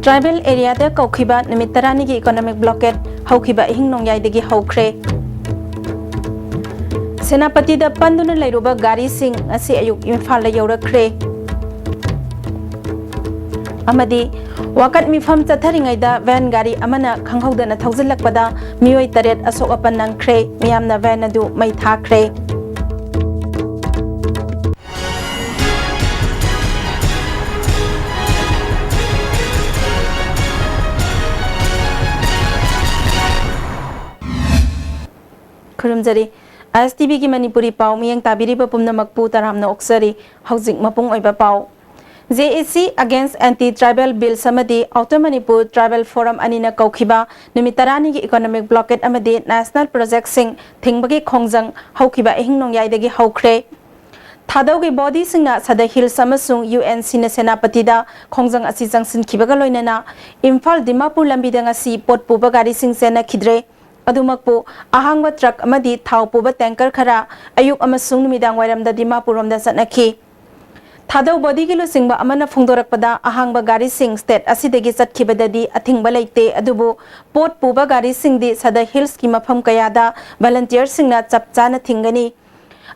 Tribal area दा कौखिबा निमित तरानी की economic blockade हौखिबा इहिंग नोंयाई दगी हौख्रे सेनापति दा पंदुना लैरुबा गाड़ी सिंह असी अयुक इम्फाल दा यौरख्रे अमदी वाकत मिफम चथरिंगैदा वैन गाड़ी अमना खंगहौदना थौजिल्लकपदा मियोय तरेट असोक अपन नंख्रे मियामना वैन अदु मै थाख्रे खुरुमजरी STB की मणिपुरी पाव मियंग ताबिरिबा पुमनमकपु तरामना ओक्सरी हौजिक मपुंग ओइबा पाव JAC against anti-tribal bill samadi Outer Manipur Tribal Forum anina kaukiba nimitarani ki economic blockade amadi national project sing thingbagi khongjang haukiba ehing nongyai dagi haukre thadaugi body singna sada hill samasung UNC na senapati da khongjang asi jangsin khibaga loinana Imphal Dimapur lambi danga si pot puba gari sing sena khidre अदुमकपु आहंगवा truck अमदी थाव पुबा tanker खरा अयुक अमसुंग निमिदांग वायरमदा Dimapur रोमदा चटनखि थादौ body की लुसिंगबा अमना फोंदोरकपदा आहंगबा गाड़ी सिंग state असिदगी चटखिबददी अथिंगबा लेते अदुबु pot पुबा गाड़ी सिंगदी सदा हिल्स की मफम कयादा वॉलंटियर सिंगना चपचाना थिंगनी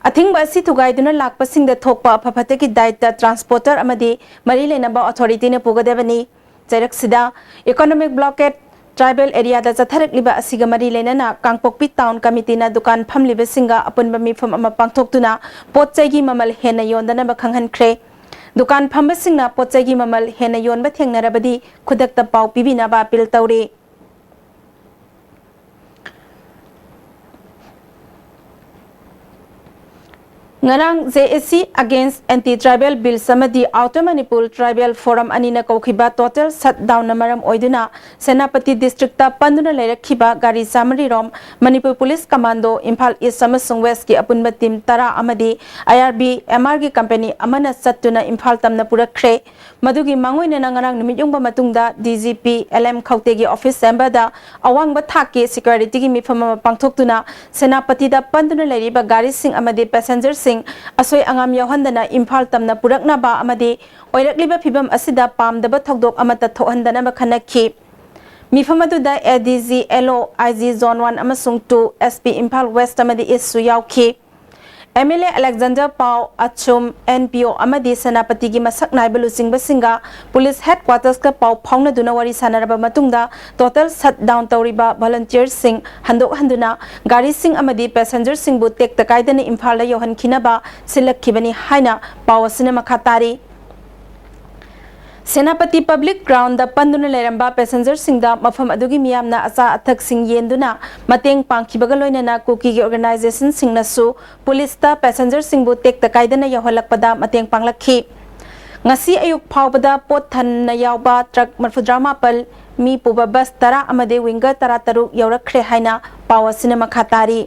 अथिंगबा असि थुगाइदुना लाकपा सिंगदा थोकपा अफफते की दायित्व ट्रांसपोर्टर अमदी मरी लेनबा अथॉरिटी ने पुगदेबनी चैरकसिदा इकोनॉमिक ब्लॉकेट ट्राइबल एरिया दा चथरकलिबा असिगा मरी लेनना कांगपोकपी टाउन कमिटी ना दुकान फमलिबा सिंगा अपुनबा मिफम अमा पांगथोक्तुना पोतचैगी ममल हेना योंदना बखंगहनख्रे दुकान फमबा सिंगना पोतचैगी ममल हेना योनबा थेंगनरबदी खुदकता पाव पिबिनाबा appeal तौरे ngarang JAC against anti-tribal bill samadi Outer Manipur Tribal Forum anina kaukiba total shutdown namaram oiduna senapati district ta panduna leirakhiba gari samari rom Manipur Police Commando Imphal East samasung West ki apunba team tara amadi IRB MR gi company amana sattuna Imphal tamna purakre madugi mangoina ngarang numit yongba matungda DGP LM Khaute gi office chamber da awang ba thaki security gi mifama pangthoktuna senapati da panduna leiriba gari sing amadi passenger असोय अंगाम यौहंदना इम्फाल तमना पुरकनाबा अमदि ओइरकलिबा फिबम असिदा पामदबा थौदोक अमता थोहंदना बखनखि मिफम अदुदा ADG LO IG Zone 1 अमसुंग 2 SP इम्फाल वेस्ट अमदि इस यावखि MLA Alexander Pau Achum NPO अमदि सेनापति की मसक नाइबलु सिंगबा सिंगा पुलिस हेडक्वार्टर्स का पाव फाउना दुना वारी सानरबा मतुंगदा टोटल शटडाउन तौरिबा वॉलंटियर सिंग हंदोक हंदुना गाड़ी सिंग अमदि पैसेंजर सिंग बु टेक तकाइदने इम्फाल ला योहनखिनबा सिलखिबनी हाइना पाव असिना मखातारी सेनापति पब्लिक ग्राउंड दा पंदुना लेरंबा पैसेंजर सिंगदा मफम अदुगी मियामना अचा अथक सिंग येंदुना मतेंग पांखिबगा लोइनना कुकी की ऑर्गेनाइजेशन सिंगनसु पुलिस ता पैसेंजर सिंगबु टेक तकाइदना यहलकपदा मतेंग पांगलखि ngasi ayuk phawbada pot thanna yawba truck marfudra mapal mi puba bus tara amade winger tara taruk yawrakhre haina pawa cinema khatari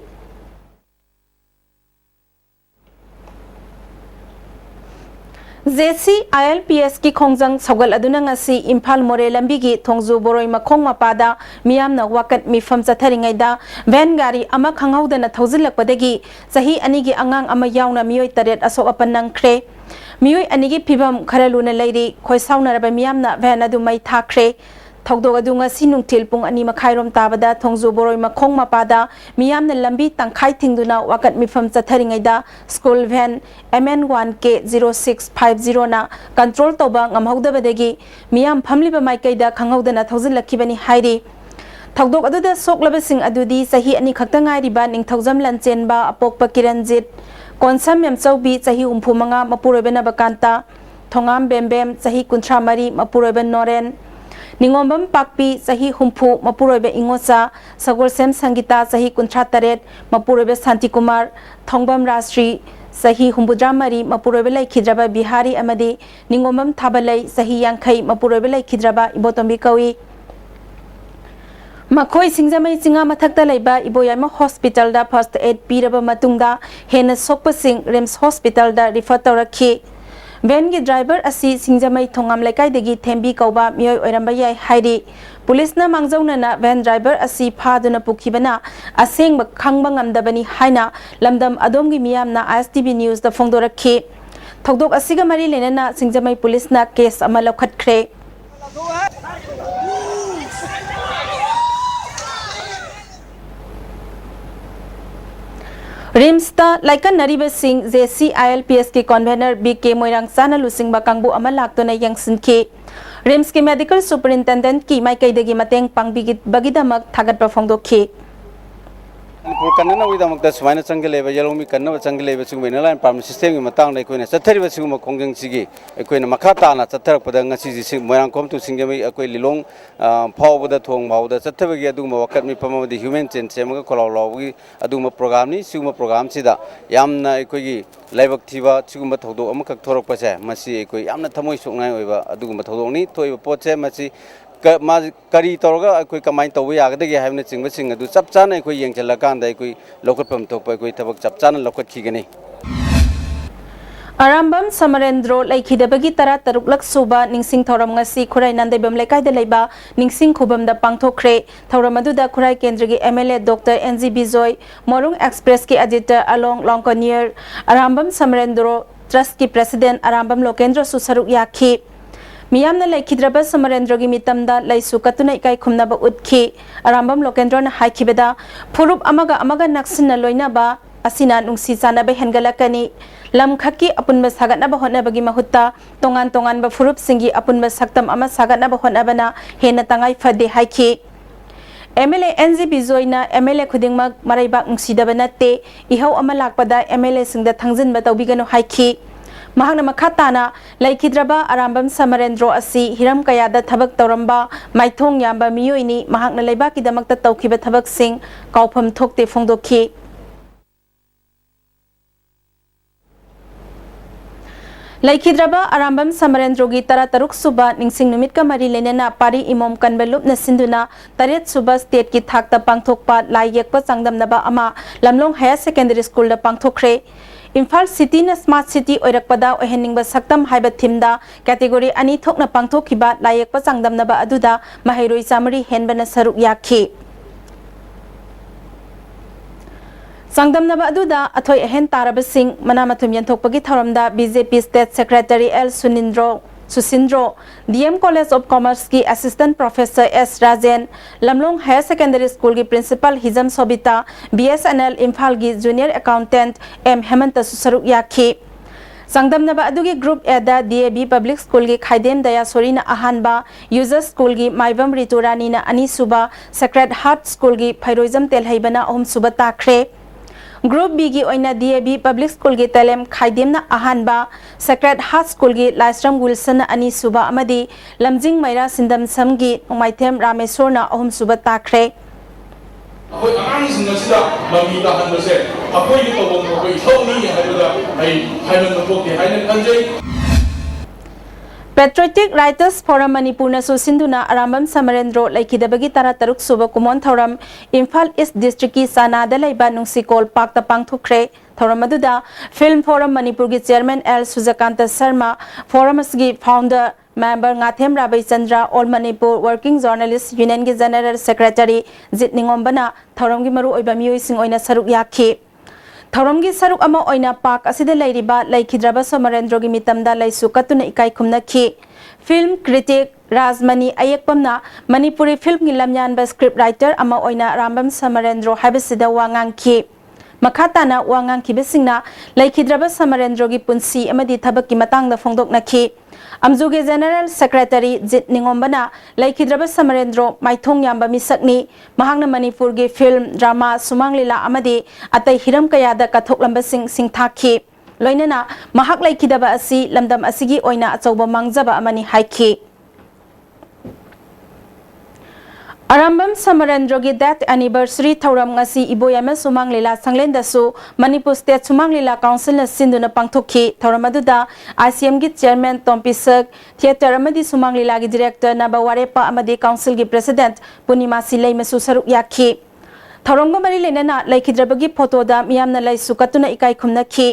JC ILPS की खोंजंग सौगल अदुना ngasi इम्फाल मोरे लंबी की थोंजु बोरोई मखोंग मपादा मियामना वाकत मिफम चथरिंगैदा वैन गाड़ी अमा खंगहौदना थौजिल्लकपदगी सही अनि की अंगांग अमा यावना मियोय तरेट असोक अपन नंख्रे मियोय अनि की फिबम खरा लुना लैरी खोइसाउनरबा मियामना वैन अदु मै थाख्रे थौदोग अदु ngasi नुंगथिल पुंग अनि मखाइरोम ताबदा थोंजु बोरोई मखोंग मपादा मियामना लंबी तंखाइ थिंगदुना वाकत मिफम चथरिंगैदा स्कूल वैन MN1K 0650 ना कंट्रोल तौबा ngamhogdabadagi मियाम फमलिबा माइकैदा खंगहौदना थौजिल्लखिबनी हाइरि थौदोग अदुदा सोक्लबसिंग अदुदी सही अनि खक्ता ngairiba ningthaujam lancenba apokpa kiranjit konsam yamchaubi sahi 35 mapuroibena bakanta thongam bembem sahi 33 mapuroiben noren निंगोंबम पाकपी सही हुम्फु मपुरोबे इंगोसा सगोल सेम संगीता सही 38 मपुरोबे शांति कुमार थोंगबम राष्ट्री सही हुम्बुद्रामरी मपुरोबे लैखिद्रबा बिहारी अमदी निंगोंबम थाबलै सही यांखै मपुरोबे लैखिद्रबा इबोतोंबी कवि मखोई सिंगजमै चिंगा मथक्ता लैबा इबोयामा हॉस्पिटल दा फर्स्ट एड पीरबा मतुंगदा हेन सोकपसिंग रिम्स हॉस्पिटल दा रिफर तौरखि वैन की ड्राइवर असी सिंगजमै थोंगाम लेकाइदगी थेंबी कौबा मियोय ओइरंबा याय हाइरि पुलिसना मांगजौनना वैन ड्राइवर असी फादुना पुखिबना असेंग खंगबा ngamdabani हाइना लमदम अदोमगी मियामना ISTV न्यूज दा फोंदोरखि थौदोक असिगा मरी लेनना सिंगजमै पुलिसना केस अमा लौखटख्रे रिम्सता लाइकन नरीब सिंह JCILPS के कन्वेनर BK मोइरांग चाना लुसिंगबा कांगबु अमा लाक्तोना यंगसिनखे रिम्स के मेडिकल सुपरिंटेंडेंट की माइकैदगी mateंग पांगबिगिदमक थागतपा फोंदोखि कन्ना उदमक सुमायन चंगले येलोमी कन्ना चंगले नालाइन पार्म सिस्टम की मतंग अखोन चथरीब खोंजंग अखोन मखा ताना चथरपद मोरंगकोम टू सिंगमी अखोई लिलोंग फावद थोंग भावद चथबगी वकत मिफम ह्यूमन चेन सेमग खोलाव लावगी प्रोग्राम प्रोग्राम यामना अखोई लाइबक थीबा सिगुम थौदोक अमखक थोरकपसे मसी अखोई यामना थमोय सोकनाय ओइबा अदुगुम थौदोकनी थोइबा पोचे मसी करी तौरगा अखोई कमाइन तौबा यागदगे हाइबना चिंगबसिंग अदु चप चाना अखोई येंगचलकांदा अखोई लौखटपम थोकपा अखोई थबक चप चाना लौखटखिगनी अरामबम समरेंद्रो लैखिदबगी तरा तरुकलक सुबा निंगसिंग थौरम ngasi खुराई नंदैबम लेकाइदा लेबा निंगसिंग खुबमदा पांगथोखरे थौरम अदुदा खुराई केंद्रगी MLA doctor NG Bijoy Morung Express की एडिटर अलोंग लॉन्कोनियर अरामबम समरेंद्रो ट्रस्ट की प्रेसिडेंट अरामबम लोकेंद्र सुसरुक याखी मियामना लैखिद्रबा समरेंद्रगी मितमदा लैसु कतुना इकाई खुमनाबा उतखी अरामबम लोकेंद्रना हाइखिबदा फुरुप अमगा नक्सिना लोइनाबा असिना नुंसी चानाबा हेनगलकनी लमखकी अपुनबा सागतनाबा होनाबगी महुत्ता तोंगान तोंगानबा फुरुप सिंगी अपुनबा सक्तम अमा सागतनाबा होनाबना हेना तंगाई फदे हाइखी MLA NG बिजोयना MLA खुदिंगमक मराइबाक नुंसीदबा नत्ते इहौ अमा लाकपदा MLA सिंगदा थंजिनबा तौबिगनो हाइखी महांगना मखाताना लैखिद्रबा अरामबम समरेंद्रो असि हिरम कयादा थबक तौरंबा माइथोंग याम्बा मियोइनी महांगना लैबाकिदमक्ता तौखिबा थबक सिंग काउफम थोकते फोंदोखी लैखिद्रबा अरामबम समरेंद्रोगी तरा तरुक सुबा निंगसिंग नुमित का मरी लेनेना पारी इमोम कन्बेलुप नसिंदुना तरेत सुबा स्टेट की थाकता पांगथोकपा लाई येकपा चांगदमनबा अमा लमलोंग हायर सेकेंडरी स्कूल दा पांगथोखरे इम्फाल सिटी न स्मार्ट सिटी ओइरकपदा ओहेनिंगबा सक्तम हाइबा थिमदा कैटेगरी अनि थोकना पांगथोखिबा लाई येकपा चांगदमनबा अदुदा महैरोई चामरी हेनबना सरुक याखी चांगदमनबा अदुदा अथोय अहेन तारबसिंग मनामथुम यंथोकपगी थौरमदा BJP state secretary L Susindro DM College of Commerce की assistant professor S Rajen Lamlong Higher Secondary School की प्रिंसिपल हिजम सोबिता BSNL इम्फाल की जूनियर अकाउंटेंट M हेमंत सुसरुक याखी चांगदमनबा अदुगी ग्रुप एदा DAB पब्लिक स्कूल की खाइदेम दया सोरीना अहानबा यूजर स्कूल की माइबम रितुरानीना अनीसुबा सेक्रेड हार्ट स्कूल की फैरोइजम तेलहैबना अहम सुबा ताखरे ग्रुप B की ओइना DAB पब्लिक स्कूल की तलेम खाइदेमना अहानबा सेक्रेड हार्ट स्कूल की लाइस्रम विल्सन अनी सुबा अमदी लमजिंग मैरा सिंदम समगी नोमाइथेम रामेश्वरना अहम सुबा ताखरे अखोई आंगसिंग असिदा ममी ताहनबसे अखोई की तोबम अखोई थौनी हाइबदा हाइबन नपोके हाइनन खंजै Patriotic Writers Forum Manipur na susinduna Arambam Samarendro laikidabagi tara taruk suba kumon thauram Imphal East District ki sanada laiba nungsikol pakta pangthukre thauram aduda Film Forum Manipur ki chairman L Sujakanta Sharma Forum asgi founder member Ngathem Rabai Chandra All Manipur Working Journalist Union ki General Secretary Jit Ningombana thauram gi maru oiba miyoi sing oina saruk yakhi थौरमगी सरुक अमा ओइना पाक असिदे लैरिबा लैखिद्रबा समरेंद्रोगी मितमदा लैसु कतुना इकाई खुमनखि film critic Rajmani अयकपमना Manipuri film की लमयानबा स्क्रिप्ट राइटर अमा ओइना रामबम समरेंद्रो हाइबसिदा वांगांखि मखाताना वांगांखिबसिंगना लैखिद्रबा समरेंद्रोगी पुंसी अमदि थबकि मतंगदा फोंदोकनखि अमजुगे जनरल सेक्रेटरी जित निंगोम्बना लैखिद्रबा समरेंद्रो माइथोंग याम्बा मिसकनी महांगना मणिपुर की फिल्म ड्रामा सुमांग लीला अमदि अतै हिरम कयादा कथोकलंबसिंग सिंगथाखि लोइनना महाक लैखिदबा असि लमदम असिगी ओइना अचौबा मांगजबा अमनि हाइखि Arambam Samarendrogi death anniversary thauram ngasi iboyama sumang lila sanglen dasu Manipur State Sumang Lila Council na sinduna pangthokhi thauram aduda ICM gi chairman Tompisak theater amadi Sumang Lila gi director Nabawarepa amadi council gi president Punima Silai masu saruk yakhi थौरंग मरी लेना लैखिद्रबगी फोटोदा मियामना लैसु कतुना इकाई खुमनखि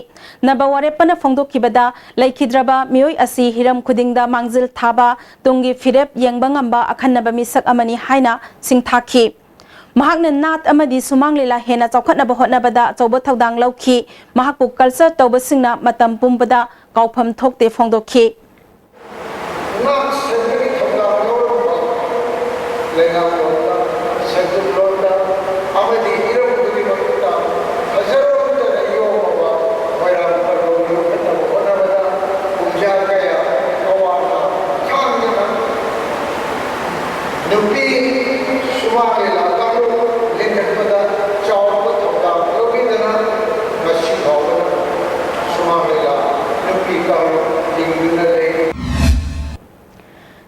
नबावारेपना फोंदोखिबदा लैखिद्रबा मियोय असि Hiram खुदिंगदा मांगजिल थाबा तुंगी फिरेप येंगबंगamba अखन्नबा मिसक अमनि हाइना सिंगथाखि महाकना नात अमदि सुमांग लीला हेना चौखटनबा होटनबदा चौबा थौदांग लौखि महाकु culture तौबसिंगना मतम पुंबदा काउफम थोकते फोंदोखि Somali la karu linkat pada chawak thokda lobi dana mashi bhawan Somali la nupi karu dingna le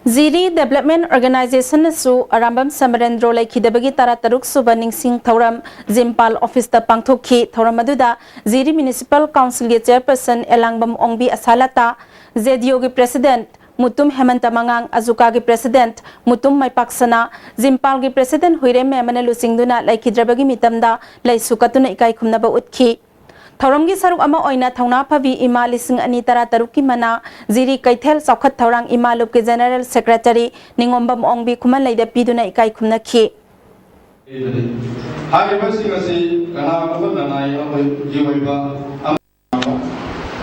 Ziri Development Organization su Arambam Samarendro Laikidabagi Tarataruk Subaning Singh Thoram Zimpal Office da Pangthokhi Thoramaduda Ziri Municipal Council ge Chairperson Elangbam Ongbi Asalata ZDO ge President Mutum Hemanta Mangang Azuka ge President Mutum Maipaksana Zimpal ge President Huirem Memana Lusingduna Laikidrabagi Mitamda Laisukatuna Ikai Khumnaba Utki Thauramgi saruk ama oina thauna phabi ima lising ani tara taruki mana Ziri Kaithel Saukhat Thaurang ima lup ke General Secretary Ningombam Ongbi Kuman Laida Piduna Ikai Khumnakhi Haribasi kasi kana ko nanay ako jiwaiba am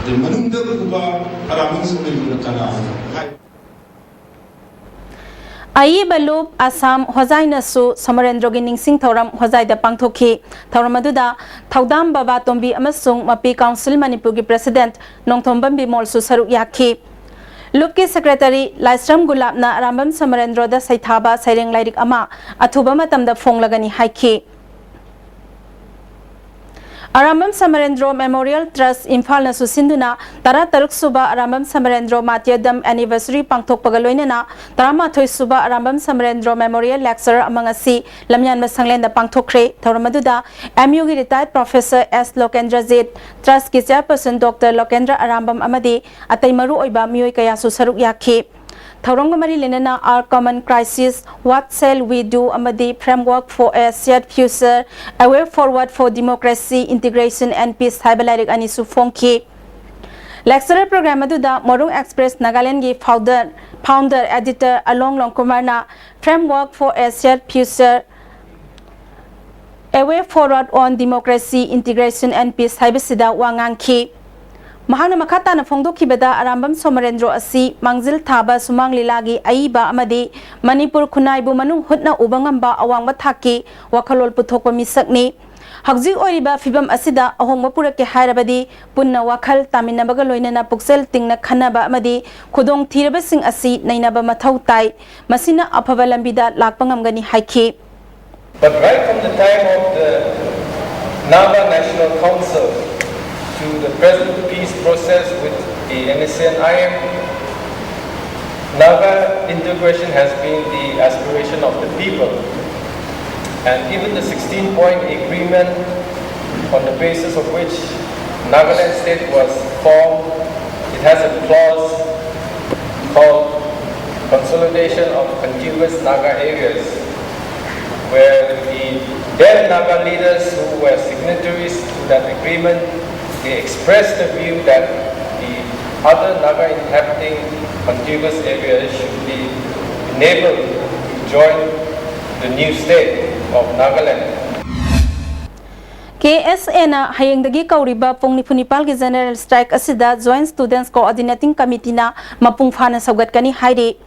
de manungda kuba aramung sumil kana Ayi Balup Assam Hozaina su Samarendrogi Ningsing Thoram Hozaida Pangthokhi Thoramadуда Thaudam Baba Tombi amasung Mapi Council Manipur gi President Nongthombam Bimol su saruk yakhi Lupki Secretary Laisram Gulabna Arambam Samarendro da Saithaba Saireng Lairik ama athuba matamda fonglagani haikhi Arambam Samarendro Memorial Trust Imphal na susinduna tara taruk suba Arambam Samarendro Matyadam Anniversary Pangthok Pagaloinana Tarama Thoi suba Arambam Samarendro Memorial Lecture amangasi Lamyan Masanglen da Pangthokre Thoramaduda MU gi retired Professor S Lokendra Zed Trust ki Chairperson Dr Lokendra Arambam amadi atai maru oiba mioi kaya su saruk yakhi Thaurong mari lenana our common crisis what shall we do amadi framework for a shared future a way forward for democracy integration and peace hybalic ani su phongki lecturer program aduda Morung Express Nagaland gi founder editor Along Longkumarna framework for a shared future a way forward on democracy integration and peace hybasida wangangki Mahana Makata na Fongdoki Beda Arambam Somarendro Asi Mangzil Thaba Sumang Lilagi Aiba Amadi Manipur Kunaibu Manung Hutna Ubangamba Awang Bathaki Wakalol Puthokwa Misakni Hagzi Oriba Fibam Asida Ahong Mapurake Hairabadi Punna Wakal Taminabaga Loinana Puxel Tingna Kanaba Amadi Kudong Tirabasing Asi Nainaba Matautai Masina Apavalambida Lakpangamgani Haiki But right from the time of the Naga National Council to the present peace process with the NSCN-IM, Naga integration has been the aspiration of the people. And even the 16-point agreement on the basis of which Nagaland state was formed, it has a clause called consolidation of contiguous Naga areas, where the then Naga leaders who were signatories to that agreement, they expressed the view that the other Naga inhabiting contiguous areas should be enabled to join the new state of Nagaland. KSA na hayengdagi kauriba Pungnipal gi General Strike asida Joint Students Coordinating Committee na mapungfana saugatkani hairi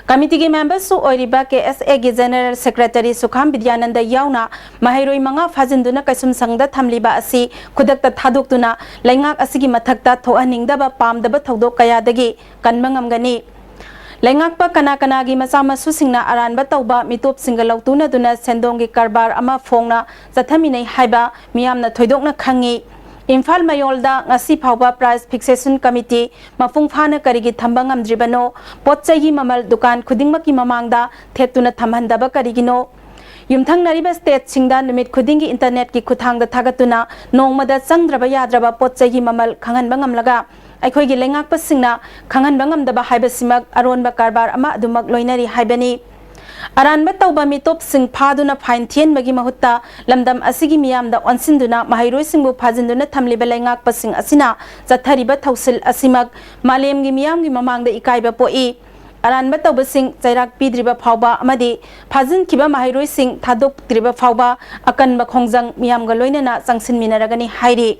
Committee members su oiriba KSA gi General Secretary Sukham Vidyananda yauna mahairoi manga phajinduna kaisum sangda thamliba asi khudakta thadoktuna laingak asigi mathakta thoaningdaba pamdaba thodok kayadagi kanmangamgani Laingakpa kana gi masama susingna aranba tauba mitop singalauktuna duna sendongi karbar ama phongna zathaminai haiba miyamna thoidokna khangi Imphal Mayolda ngasi phawba price fixation committee mafung phana karigi thamba ngamdribano potchagi mamal dukan khudingmaki mamangda thetuna thamhandaba karigino yumthang nariba state singda numit khudingi internet ki khuthangda thagatuna nongmada changdraba yadraba potchagi mamal khanganba ngamlaga aikhoigi lengakpa singna khanganba ngamdaba haibasimak aronba karbar ama adumak loinari haibani Aranba tauba mitop sing phaduna fine thien magi mahutta lamdam asigi miyamda onsinduna mahairoi singbu phajinduna thamliba laingak pasing asina zathariba thausil asimak malemgi miyamgi mamangda ikaiba poi Aranba tauba sing chairak pidriba phawba amadi phajin kiba mahairoi sing thadok triba phawba akanba khongjang miyamga loinana changsin minaragani hairi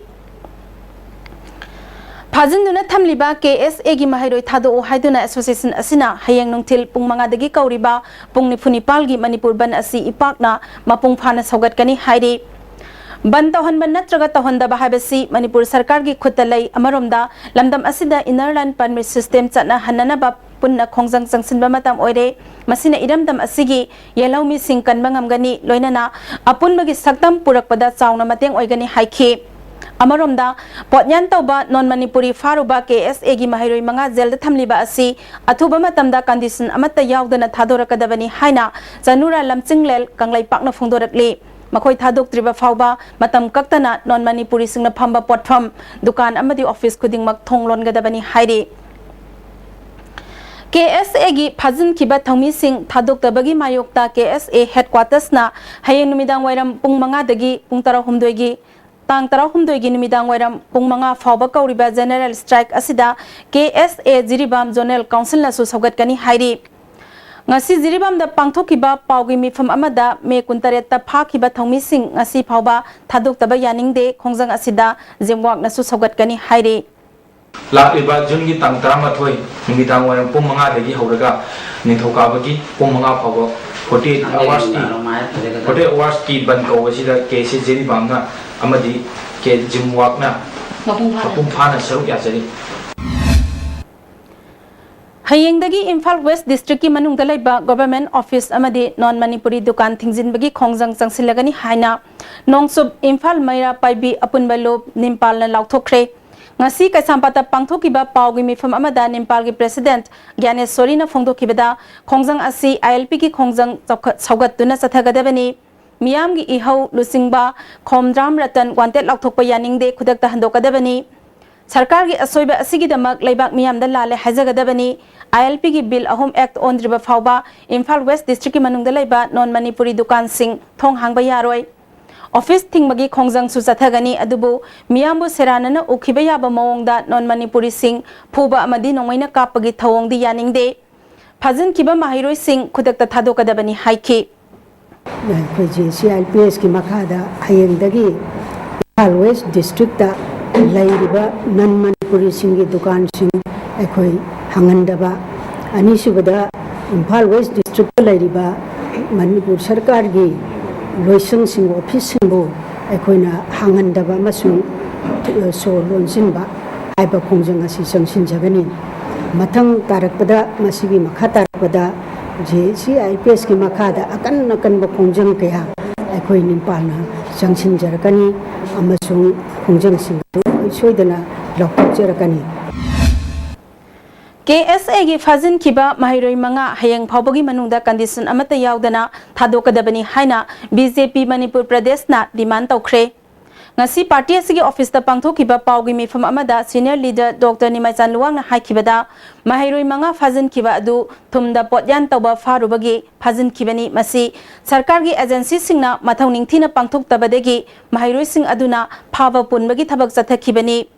Phajinduna thamliba KSA gi mahairoi thado haiduna association asina hayang nongthil pungmanga dagi kauriba pungnipal gi Manipur ban asi ipakna mapung phana saugatkani hairi ban tawhan ban natraga tawhanda bahabasi Manipur sarkar gi khutalai amaromda lamdam asida inner line permit system chana hanana ba punna khongjang changsinba matam oire masina iramdam asigi yelawmi sing kanba ngamgani loinana apunbagi saktam purakpada chauna mateng oigani haikhi Amaromda potnyan tauba non Manipuri faruba KSA gi mahairoi manga zel da thamliba asi athuba matamda condition amata yaudana thadorakadabani haina Janura lamchinglel kanglai pakna phongdorakli makhoi thadoktriba fauba matam kaktana non Manipuri singna phamba potpham dukan amadi office khudingmak thonglongadabani hairi KSA gi phajin kiba thongmi sing thadoktabagi mayokta KSA headquarters na hayeng numidang wairam pung manga dagi pung 12 gi Tang 12 gi numidang wairam pung manga fauba kauriba general strike asida KSA Jiribam Zonal Council na su saugat kani hairi ngasi Jiribam da pangthokiba paugi mifam amada me kuntareta phakiba thongmi sing ngasi phauba thadok taba yaningde khongjang asida jemwak na su saugat kani hairi Lakiba Jun gi tang 13 numidang wairam pung manga dagi hauraga ningthokabagi pung manga phauba 48 hours ki ban ko wasida KSA Jiribam na amadi ke jimwak na mapung phana saruk yachari Hayengdagi Imphal West District ki manungda laiba government office amadi non Manipuri dukan thingjinbagi khongjang changsilagani haina nongsub Imphal Maira Paibi apunbalo Nimpal na lauthokre ngasi kaisampata pangthokiba paugi mifam amada Nimpal gi president Gyanesh Sori na phongdokibada khongjang asi ILP ki khongjang saugat tuna sathagadabani Miyam gi ihau lusingba khomdram ratan wanted lauthokpa yaningde khudakta handokadabani Sarkar gi asoiba asigi damak leibak miyam da lale hajagadabani ILP gi bill ahom act on driba fauba Imphal West district ki manungda leiba non Manipuri dukan sing thong hangba yaroi office thingmagi khongjang su chathagani adubu miyambu seranana ukhiba yaba mawongda non Manipuri sing phuba amadi nongmaina kapagi thawongdi yaningde phajin kiba mahiroi sing khudakta thadokadabani haiki Koji CILPS ki makada hayengdagi Imphal West district da lairiba non Manipuri singi dukan sing ekoi hangandaba anisubada Imphal West district da lairiba Manipur sarkar gi loisang sing office singbo ekoina hangandaba masung so lonsinba aiba khongjang asi sangsin jagani mathang tarakpada masigi makha tarakpada CILPS ki makada akan khongjang kaya ekoi nimpalna sangsin jarakani amasung khongjang sing soidana loktak jarakani KSA gi phajin kiba mahiroi manga hayeng phaubogi manungda condition amata yaudana thadokadabani haina BJP Manipur Pradesh na demand tawkhre ngasi party asigi office ta pangthokiba paugi mifam amada senior leader Dr Nimai Chanluang na haikibada mahiroi manga phajin kiba adu thumda potyan tawba farubagi phajin kibani masi sarkar gi agency singna mathau ningthina pangthok tabadegi mahiroi sing aduna phaba punbagi thabak chathakibani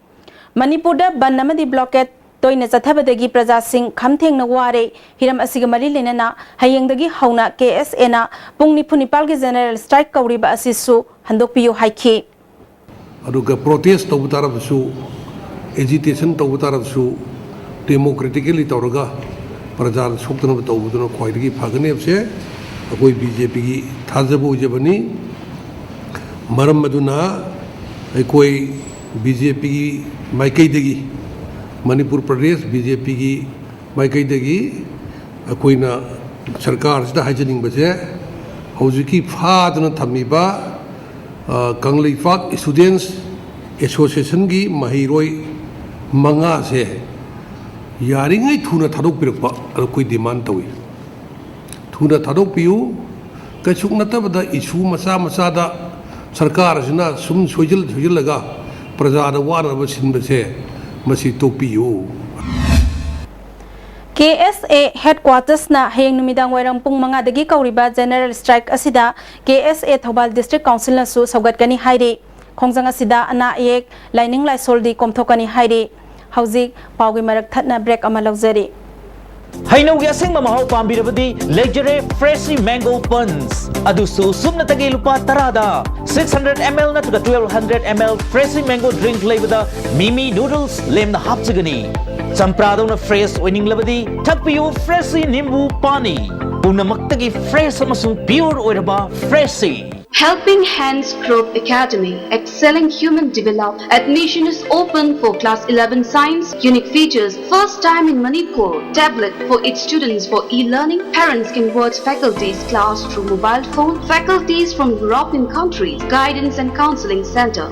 Manipur da ban amadi blockade toina chathabadagi praja sing khamthengna ware hiram asiga mari lenana hayengdagi hauna KSA na pungni phunipal gi general strike kauriba asisu handokpiyo haiki aduga protest tawtarabsu agitation tawtarabsu democratically tawraga praja soktana tawbuduna khoidagi phagane apse akoi BJP gi thajabu jabani maram maduna akoi BJP gi maikaidagi Manipur Pradesh BJP gi maikaidagi akoina sarkar sida hajaning base hojiki phadna thamiba Kanglifak Students Association gi mahiroi manga se yaringai thuna thadok pirakpa akoi demand tawi thuna thadok piu kachuk natabada issue masa masa da sarkar sina sum sojil laga praja da wana basin base masi topiyo KSA headquarters na hayeng numidang wairang pung manga dagi kauriba general strike asida KSA Thobal district council na su saugat kani hairi khongjang asida ana ek lining lai soldi komthokani hairi hauzik paugi marak thatna break ama laujari Hainaugi asengma mahau pambirabadi Legere Freshly Mango Buns adusu sumna tagi lupa tarada 600 ml na 1200 ml Freshly Mango drink leibada Mimi noodles lemna hapchagani Champradona fresh oining labadi thakpiyo Freshly Nimbu Pani punamak tagi fresh amasung pure oiraba Freshly Helping Hands Group Academy, excelling human development. Admission is open for class 11 science. Unique features, first time in Manipur. Tablet for its students for e-learning. Parents can watch faculty's class through mobile phone. Faculties from European countries. Guidance and counseling center.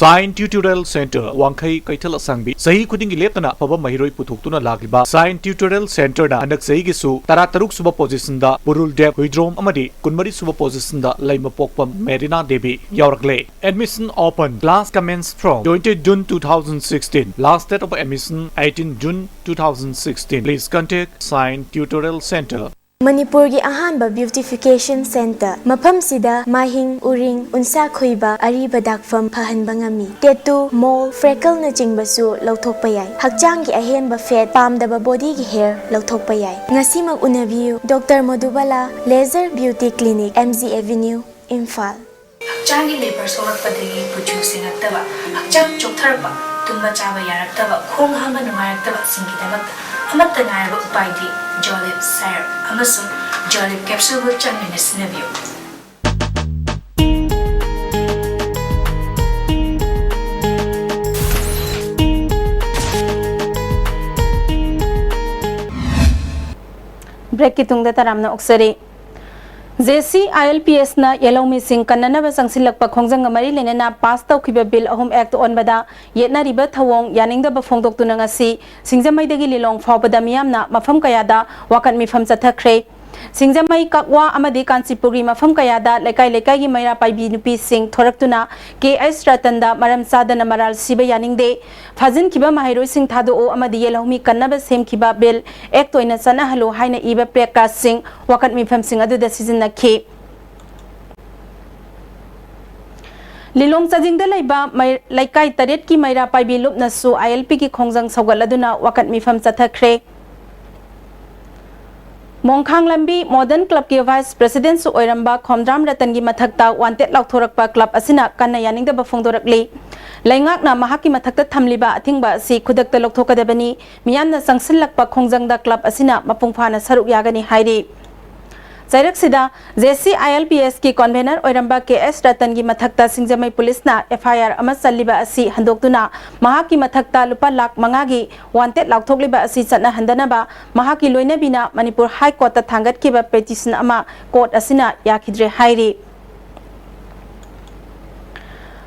Science Tutorial Center Wangkai Kaital Asangbi Sahi Kudingi Leptana Paba Mahiroi Putuktuna Lagiba Science Tutorial Center na Anak Sahi Gisu Tarataruk Suba Position da Burul Dep Huidrom Amadi Kunmari Suba Position da Laima Pokpam Medina Devi Yauragle. Admission open. Class commenced from 20 June 2016. Last date of admission 18 June 2016. Please contact Science Tutorial Center. Manipur gi ahanba beautification center mafam sida mahing uring unsa khoiba ariba dakfam phahanba ngami tattoo mole freckle na jingbasu lauthokpa yai hakchang gi ahenba fat pamdaba body gi hair lauthokpa yai ngasi mag unabiu Dr. Madhubala Laser Beauty Clinic MZ Avenue Imphal hakchang gi labor sorakpadagi puju singaktaba hakchang choktarba tumba chaba yaraktaba khong hama numayaktaba singidamak amatta nairba upaidi Jolip Syrup amasung Jolip Capsule bu changmina sinabiyo. Break ki tungda taramna oksari. JC ILPS na yellow missing kanana ba sangsilak pa khongjang mari lenena pass taw khiba bill ahum act on bada yetna riba thawong yaning da ba phongdok tu nga si singjamai dagi lilong phawbada miyam na mafam kayada wakan mifam chathakre singjamai kakwa amadi kansipuri mafam kayada lekai lekai gi maira paibi nupi sing thoraktuna KS Ratanda maram sadana maral siba yaning de phajin khiba mahairoi sing thado o amadi yelhomi kannaba sem khiba bill act oina sana halo haina iba prekas sing wakan mifam sing adu da season na ke Lilong sajingda laiba laikai taret ki maira paibi lup na su ILP ki khongjang saugaladuna wakat mifam chathakre Mongkhang lambi Modern Club ki Vice President su oiramba Khomdram Ratan gi mathakta wanted lauthorakpa club asina kanna yaningda ba phongdorakli laingak na mahaki mathakta thamliba athingba si khudakta lokthokadabani miyamna sangsilakpa khongjangda club asina mapungphana saruk yagani hairi Zairak sida JC ILPS ki convener oiramba KS Ratan gi mathakta singjamai police na FIR ama salliba asi handoktuna mahaki mathakta lupa lakh mangagi wanted laukthokliba asi chatna handanaba mahaki loinabina Manipur High Court ta thangat kiba petition ama court asina yakhidre hairi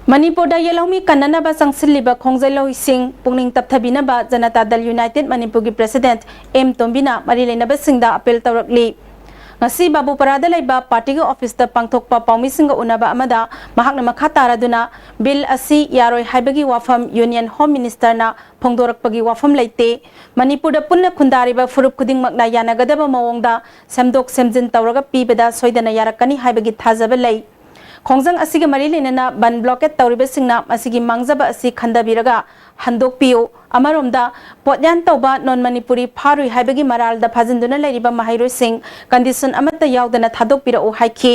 Manipur da yelhomi kanana ba sangsilliba khongjalo sing pungning tapthabina ba Janata Dal United Manipur gi president M Tombina mari leinaba singda appeal tawrakli ngasi babu parada laiba party ga office ta pangthokpa pawmisinga unaba amada mahakna makha taraduna bill asi yaroi haibagi wafam union home minister na phongdorakpagi wafam leite Manipur da punna khundariba furup khuding makna yanagadaba mawongda semdok semjin tawraga pibada soidana yarakani haibagi thajaba lei khongjang asigi mari lenana ban blockade tawriba singna asigi mangjaba asi khandabiraga handok piyo amaromda potyan tawba non manipuri pharui haibagi maral da phajinduna leiriba mahairo sing condition amata yaudana thadok pira o haiki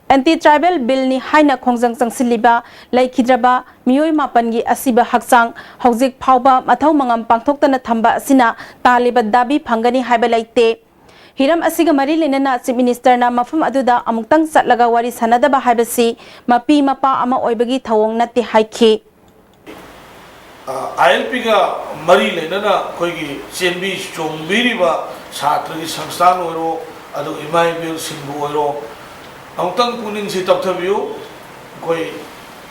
anti tribal bill ni haina khongjang changsiliba laikhidraba miyoi mapangi asiba hakchang hojik phawba mathau mangam pangthoktana thamba asina taliba dabi phangani haiba laite Hiram asiga mari lenana Chief Minister na mafam aduda amuktang satlaga wari sanadaba haibasi mapi mapa ama oibagi thawong natti haiki ILP ga mari lenana koigi chenbi chombiriba chhatragi sangstan oiro adu imai bil singbu oiro amutang puning si tapthabiu koi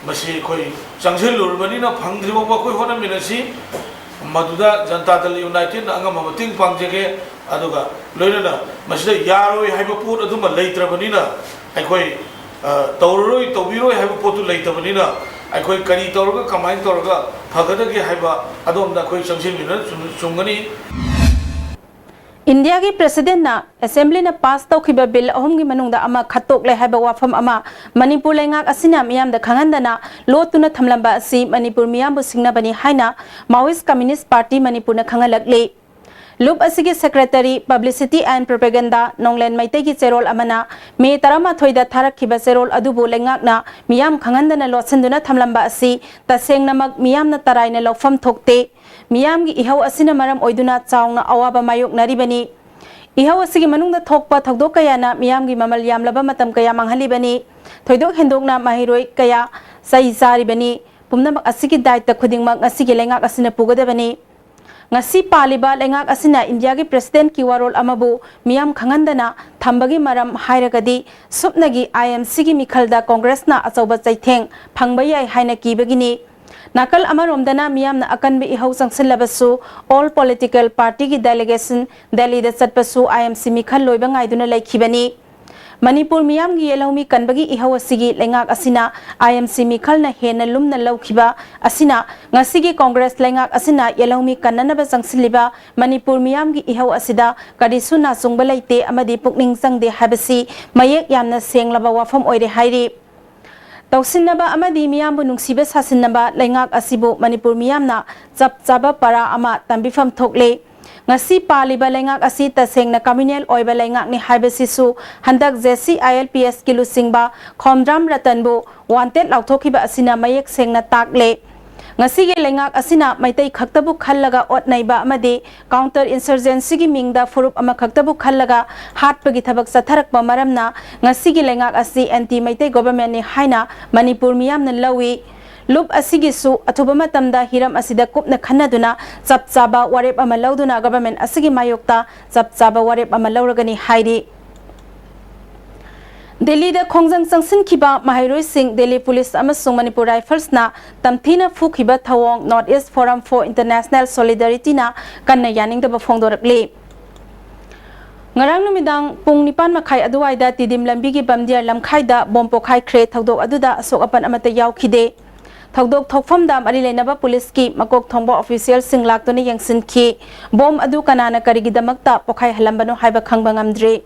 masi koi changsil lurmani na phangdriba ba koi hona minasi maduda Janata Dal United na angam mating pangjege aduga loinana masida yaroi haiba pot aduma leitrabanina aikoi tawroi tawbiroi haiba potu leitrabanina aikoi kari tawraga kamai tawraga phagadagi haiba adomda koi changsilmina chungani India ki president na assembly na pass tawkhiba bill ahum gi manungda ama khatok le haiba wafam ama Manipur lengak asina miyam da khangandana lotuna thamlamba asi Manipur miyam bu singna bani haina Maoist Communist Party Manipur na khangalakle Loop asigi secretary publicity and propaganda nonglen maitei ki cherol amana me tarama thoida tharak khiba cherol adubu lengak na miyam khangandana losenduna thamlamba asi taseng namak miyam na tarai na lofam thokte miyam gi ihau asina maram oiduna chaungna awaba mayok naribani इहौ असigi manungda thokpa thokdok kayana miyamgi mamal yamlaba matam kaya manghalibani thoidok hendokna mahiroi kaya sai saribani pumnamak asigi daita khudingmak asigi lengak asina pugadabani ngasi paliba lengak asina India gi president ki warol amabu miyam khangandana thambagi maram hairagadi supnagi IMC gi mikhalda congress na achauba chaitheng phangbayai haina kibagini nakal amaromdana miyamna akanbe ihau sangsinlabasu all political party ki delegation Delhi da chatpasu IMC mikhal loiba ngaiduna laikhibani Manipur miyam gi yelhomi kanbagi ihau asigi lengak asina IMC mikhal na hena lumna laukhiba asina ngasigi congress lengak asina yelhomi kannanaba sangsinliba Manipur miyam gi ihau asida kadisuna sungbalai amadi pukning sangde habasi mayek yamna senglaba wafam oire hairi Tausinnaba amadi miyambu nungsiba sasinaba lengak asibu Manipur miyamna chap chaba para ama tambifam thokle ngasi paliba lengak asi tasengna communal oiba lengak ni haibasisu handak JC ILPS kilusingba khomdram ratanbu wanted lauthokhiba asina mayek sengna takle ngasi ge lengak asina maitai khaktabu khallaga otnaiba amadi counter insurgency gi mingda furup ama khaktabu khallaga hatpagi thabak satharakpa maramna ngasi ge lengak asi anti maitai government ni haina Manipur miyamna lawi Lup asigi su athuba matamda hiram asida kupna khanaduna chap chaba warep ama lauduna government asigi mayokta chap chaba warep ama lauragani hairi Delhi da khongjang sangsin khiba mahairoi sing Delhi police amasung Manipur rifles na tamthina phukhiba thawong North East Forum for International Solidarity na kanna yaning da phongdorakli Ngarang numidang pung 9:30 aduwaida tidim lambi gi bamdiar lamkhai da bom pokhai khre thawdok aduda asok apan amata yaukhide Thawdok thokfam da mari leinaba police ki makok thongba official sing laktoni yangsin ki bom adu kanana karigidamakta pokhai halambano haiba khangba ngamdre